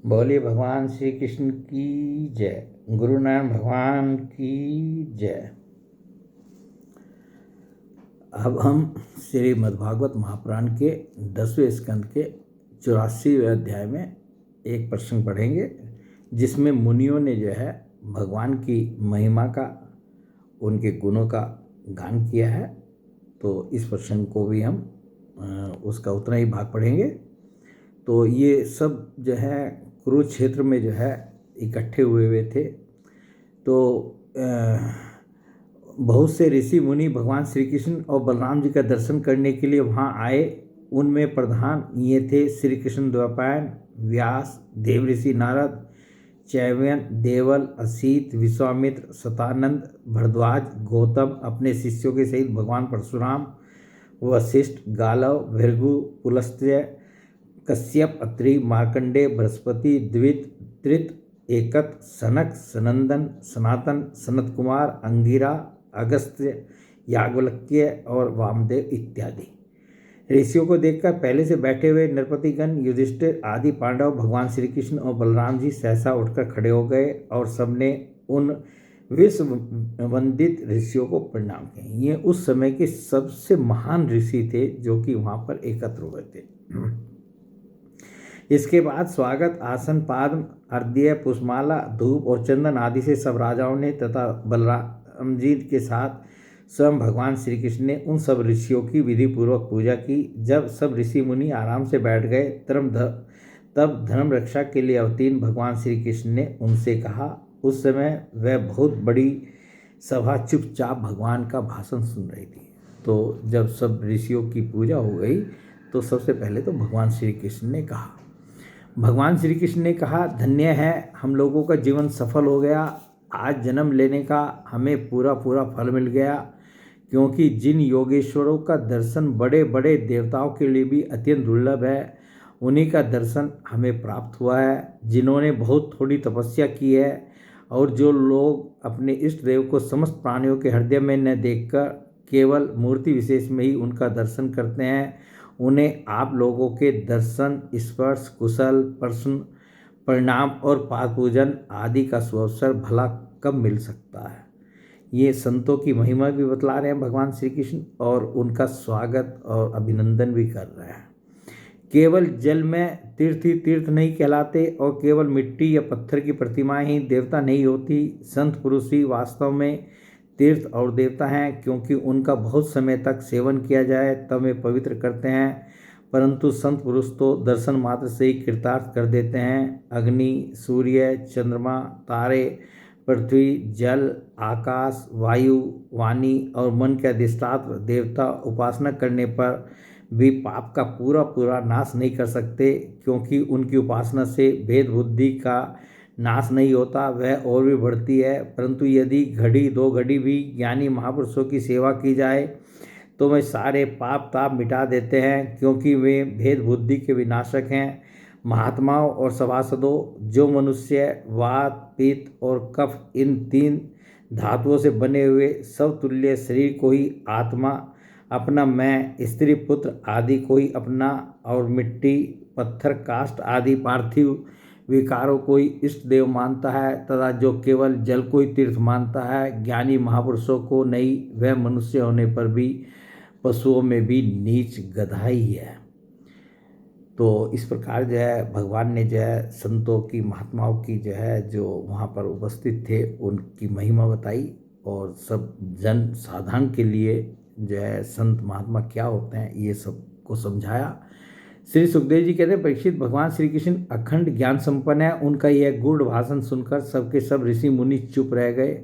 बोलिए भगवान श्री कृष्ण की जय। गुरु नानक भगवान की जय। अब हम श्रीमद्भागवत महापुराण के 10वें स्कंद के 84वें अध्याय में एक प्रसंग पढ़ेंगे, जिसमें मुनियों ने जो है भगवान की महिमा का, उनके गुणों का गान किया है। तो इस प्रसंग को भी हम उसका उतना ही भाग पढ़ेंगे। तो ये सब जो है कुरुक्षेत्र में जो है इकट्ठे हुए थे। तो बहुत से ऋषि मुनि भगवान श्री कृष्ण और बलराम जी का दर्शन करने के लिए वहाँ आए। उनमें प्रधान ये थे श्री कृष्ण द्वैपायन, व्यास, देवऋषि नारद, चैवयन, देवल, असित, विश्वामित्र, शतानंद, भरद्वाज, गौतम अपने शिष्यों के सहित भगवान परशुराम, वशिष्ठ, गालव, भृगु, पुलस्त्य, कश्यप, अत्रि, मार्कंडेय, बृहस्पति, द्वित, त्रित, एकत, सनक, सनंदन, सनातन, सनत कुमार, अंगिरा, अगस्त्य, याज्ञवल्क्य और वामदेव इत्यादि। ऋषियों को देखकर पहले से बैठे हुए नरपतिगण, युधिष्ठिर आदि पांडव, भगवान श्री कृष्ण और बलराम जी सहसा उठकर खड़े हो गए और सबने उन विश्व वंदित ऋषियों को प्रणाम किए। ये उस समय के सबसे महान ऋषि थे जो कि वहाँ पर एकत्र हुए थे। इसके बाद स्वागत आसन, पाद्म, अर्घ्य, पुष्पमाला, धूप और चंदन आदि से सब राजाओं ने तथा बलराम जी के साथ स्वयं भगवान श्री कृष्ण ने उन सब ऋषियों की विधि पूर्वक पूजा की। जब सब ऋषि मुनि आराम से बैठ गए तब धर्म रक्षा के लिए अवतीर्ण भगवान श्री कृष्ण ने उनसे कहा। उस समय वह बहुत बड़ी सभा चुपचाप भगवान का भाषण सुन रही थी। तो जब सब ऋषियों की पूजा हो गई तो सबसे पहले तो भगवान श्री कृष्ण ने कहा। भगवान श्री कृष्ण ने कहा, धन्य है, हम लोगों का जीवन सफल हो गया। आज जन्म लेने का हमें पूरा फल मिल गया, क्योंकि जिन योगेश्वरों का दर्शन बड़े बड़े देवताओं के लिए भी अत्यंत दुर्लभ है, उन्हीं का दर्शन हमें प्राप्त हुआ है। जिन्होंने बहुत थोड़ी तपस्या की है और जो लोग अपने इष्ट देव को समस्त प्राणियों के हृदय में न देखकर केवल मूर्ति विशेष में ही उनका दर्शन करते हैं, उन्हें आप लोगों के दर्शन, स्पर्श, कुशल, प्रश्न, प्रणाम और पाद पूजन आदि का सुअवसर भला कब मिल सकता है। ये संतों की महिमा भी बतला रहे हैं भगवान श्री कृष्ण और उनका स्वागत और अभिनंदन भी कर रहे हैं। केवल जल में तीर्थ ही तीर्थ नहीं कहलाते और केवल मिट्टी या पत्थर की प्रतिमाएं ही देवता नहीं होती। संत पुरुष ही वास्तव में तीर्थ और देवता हैं, क्योंकि उनका बहुत समय तक सेवन किया जाए तब वे पवित्र करते हैं। परंतु संत पुरुष तो दर्शन मात्र से ही कृतार्थ कर देते हैं। अग्नि, सूर्य, चंद्रमा, तारे, पृथ्वी, जल, आकाश, वायु, वाणी और मन के अधिष्ठात्र देवता उपासना करने पर भी पाप का पूरा नाश नहीं कर सकते, क्योंकि उनकी उपासना से भेद बुद्धि का नाश नहीं होता, वह और भी बढ़ती है। परंतु यदि घड़ी दो घड़ी भी ज्ञानी महापुरुषों की सेवा की जाए तो वे सारे पाप ताप मिटा देते हैं, क्योंकि वे भेद बुद्धि के विनाशक हैं। महात्माओं और सभासदों, जो मनुष्य वात, पित्त और कफ इन 3 धातुओं से बने हुए सब तुल्य शरीर को ही आत्मा, अपना मैं, स्त्री पुत्र आदि को ही अपना और मिट्टी, पत्थर, काष्ठ आदि पार्थिव विकारों को ही इष्ट देव मानता है तथा जो केवल जल को ही तीर्थ मानता है, ज्ञानी महापुरुषों को नहीं, वह मनुष्य होने पर भी पशुओं में भी नीच गधा ही है। तो इस प्रकार जो है भगवान ने जो है संतों की, महात्माओं की जो है, जो वहाँ पर उपस्थित थे, उनकी महिमा बताई और सब जन साधारण के लिए जो है संत महात्मा क्या होते हैं ये सब को समझाया। श्री सुखदेव जी कहते हैं, परीक्षित, भगवान श्री कृष्ण अखंड ज्ञान संपन्न है। उनका यह गूढ़ भाषण सुनकर सबके सब ऋषि मुनि चुप रह गए।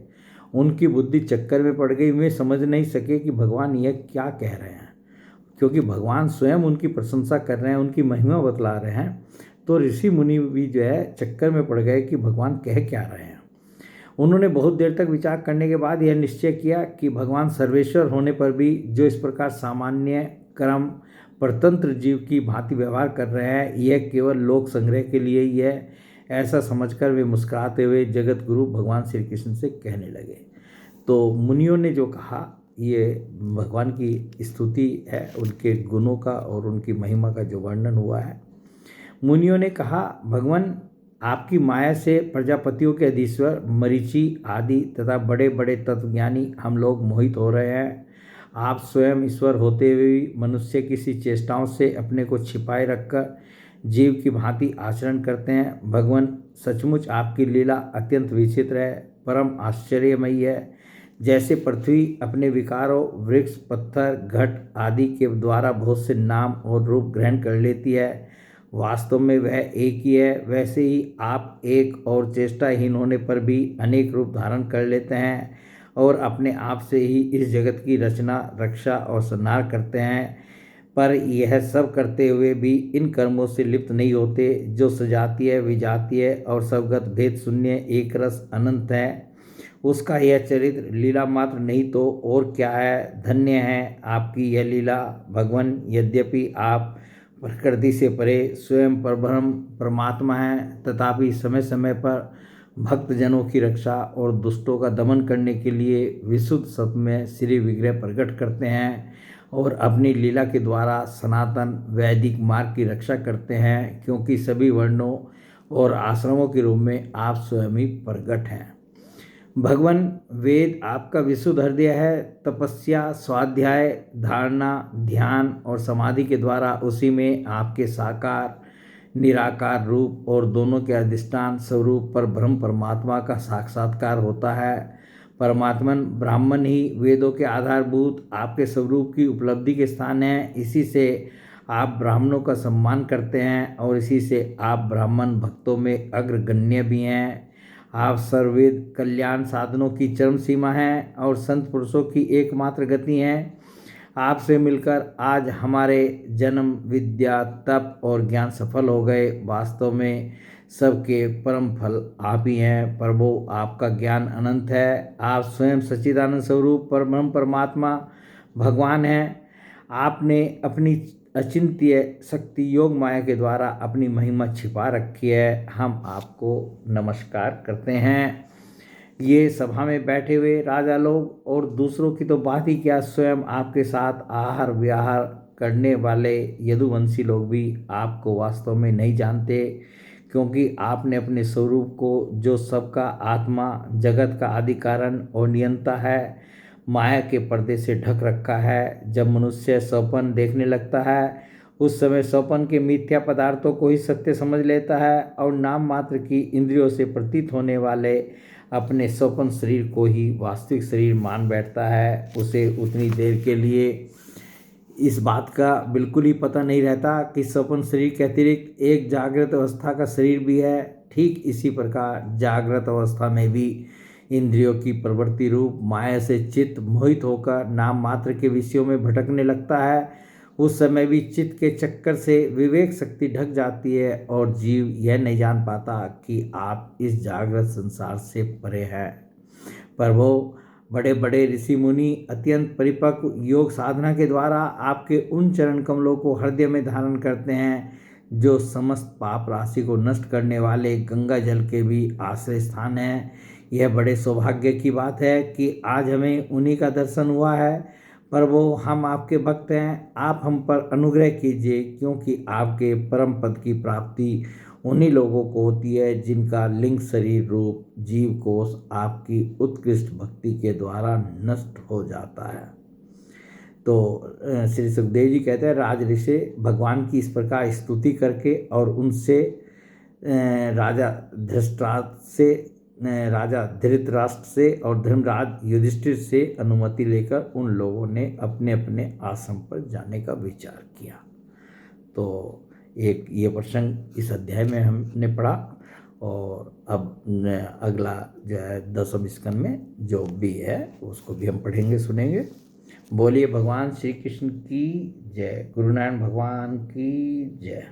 उनकी बुद्धि चक्कर में पड़ गई। वे समझ नहीं सके कि भगवान यह क्या कह रहे हैं, क्योंकि भगवान स्वयं उनकी प्रशंसा कर रहे हैं, उनकी महिमा बतला रहे हैं। तो ऋषि मुनि भी जो है चक्कर में पड़ गए कि भगवान कह क्या रहे हैं। उन्होंने बहुत देर तक विचार करने के बाद यह निश्चय किया कि भगवान सर्वेश्वर होने पर भी जो इस प्रकार सामान्य कर्म परतंत्र जीव की भांति व्यवहार कर रहे हैं, यह केवल लोक संग्रह के लिए ही है। ऐसा समझकर वे मुस्कुराते हुए जगत गुरु भगवान श्री कृष्ण से कहने लगे। तो मुनियों ने जो कहा ये भगवान की स्तुति है, उनके गुणों का और उनकी महिमा का जो वर्णन हुआ है। मुनियों ने कहा, भगवान आपकी माया से प्रजापतियों के अधीश्वर मरीचि आदि तथा बड़े बड़े तत्वज्ञानी हम लोग मोहित हो रहे हैं। आप स्वयं ईश्वर होते हुए भी मनुष्य किसी चेष्टाओं से अपने को छिपाए रखकर जीव की भांति आचरण करते हैं। भगवान, सचमुच आपकी लीला अत्यंत विचित्र है, परम आश्चर्यमयी है। जैसे पृथ्वी अपने विकारों, वृक्ष, पत्थर, घट आदि के द्वारा बहुत से नाम और रूप ग्रहण कर लेती है, वास्तव में वह एक ही है, वैसे ही आप एक और चेष्टाहीन होने पर भी अनेक रूप धारण कर लेते हैं और अपने आप से ही इस जगत की रचना, रक्षा और संहार करते हैं। पर यह सब करते हुए भी इन कर्मों से लिप्त नहीं होते जो सजातीय, विजातीय और सबगत भेद शून्य एक रस अनंत है। उसका यह चरित्र लीला मात्र नहीं तो और क्या है। धन्य है आपकी यह लीला भगवान। यद्यपि आप प्रकृति से परे स्वयं परब्रह्म परमात्मा हैं, तथापि समय समय पर भक्तजनों की रक्षा और दुष्टों का दमन करने के लिए विशुद्ध सत्य में श्री विग्रह प्रकट करते हैं और अपनी लीला के द्वारा सनातन वैदिक मार्ग की रक्षा करते हैं, क्योंकि सभी वर्णों और आश्रमों के रूप में आप स्वयं ही प्रकट हैं। भगवान, वेद आपका विशुद्ध हृदय है। तपस्या, स्वाध्याय, धारणा, ध्यान और समाधि के द्वारा उसी में आपके साकार, निराकार रूप और दोनों के अधिष्ठान स्वरूप पर ब्रह्म परमात्मा का साक्षात्कार होता है। परमात्मन ब्राह्मण ही वेदों के आधारभूत आपके स्वरूप की उपलब्धि के स्थान है। इसी से आप ब्राह्मणों का सम्मान करते हैं और इसी से आप ब्राह्मण भक्तों में अग्रगण्य भी हैं। आप सर्वविध कल्याण साधनों की चरम सीमा हैं और संत पुरुषों की एकमात्र गति हैं। आपसे मिलकर आज हमारे जन्म, विद्या, तप और ज्ञान सफल हो गए। वास्तव में सबके परम फल आप ही हैं। प्रभु, आपका ज्ञान अनंत है। आप स्वयं सच्चिदानंद स्वरूप परब्रह्म परमात्मा भगवान हैं। आपने अपनी अचिंत्य शक्ति योग माया के द्वारा अपनी महिमा छिपा रखी है। हम आपको नमस्कार करते हैं। ये सभा में बैठे हुए राजा लोग और दूसरों की तो बात ही क्या, स्वयं आपके साथ आहार विहार करने वाले यदुवंशी लोग भी आपको वास्तव में नहीं जानते, क्योंकि आपने अपने स्वरूप को, जो सबका आत्मा, जगत का आदि कारण और नियंता है, माया के पर्दे से ढक रखा है। जब मनुष्य स्वप्न देखने लगता है, उस समय स्वप्न के मिथ्या पदार्थों को ही सत्य समझ लेता है और नाम मात्र की इंद्रियों से प्रतीत होने वाले अपने स्वप्न शरीर को ही वास्तविक शरीर मान बैठता है। उसे उतनी देर के लिए इस बात का बिल्कुल ही पता नहीं रहता कि स्वप्न शरीर के अतिरिक्त एक जागृत अवस्था का शरीर भी है। ठीक इसी प्रकार जागृत अवस्था में भी इंद्रियों की प्रवृत्ति रूप माया से चित्त मोहित होकर नाम मात्र के विषयों में भटकने लगता है। उस समय भी चित्त के चक्कर से विवेक शक्ति ढक जाती है और जीव यह नहीं जान पाता कि आप इस जागृत संसार से परे हैं। प्रभु, बड़े बड़े ऋषि मुनि अत्यंत परिपक्व योग साधना के द्वारा आपके उन चरण कमलों को हृदय में धारण करते हैं, जो समस्त पाप राशि को नष्ट करने वाले गंगा जल के भी आश्रय स्थान है। यह बड़े सौभाग्य की बात है कि आज हमें उन्हीं का दर्शन हुआ है। प्रभु, हम आपके भक्त हैं। आप हम पर अनुग्रह कीजिए, क्योंकि आपके परम पद की प्राप्ति उन्हीं लोगों को होती है जिनका लिंग शरीर रूप जीव कोष आपकी उत्कृष्ट भक्ति के द्वारा नष्ट हो जाता है। तो श्री सुखदेव जी कहते हैं, राज ऋषि भगवान की इस प्रकार स्तुति करके और उनसे राजा धृतराष्ट्र से और धर्मराज युधिष्ठिर से अनुमति लेकर उन लोगों ने अपने अपने आश्रम पर जाने का विचार किया। तो एक ये प्रसंग इस अध्याय में हमने पढ़ा और अब अगला जो है 10वें स्कंद में जो भी है उसको भी हम पढ़ेंगे, सुनेंगे। बोलिए भगवान श्री कृष्ण की जय, गुरु नारायण भगवान की जय।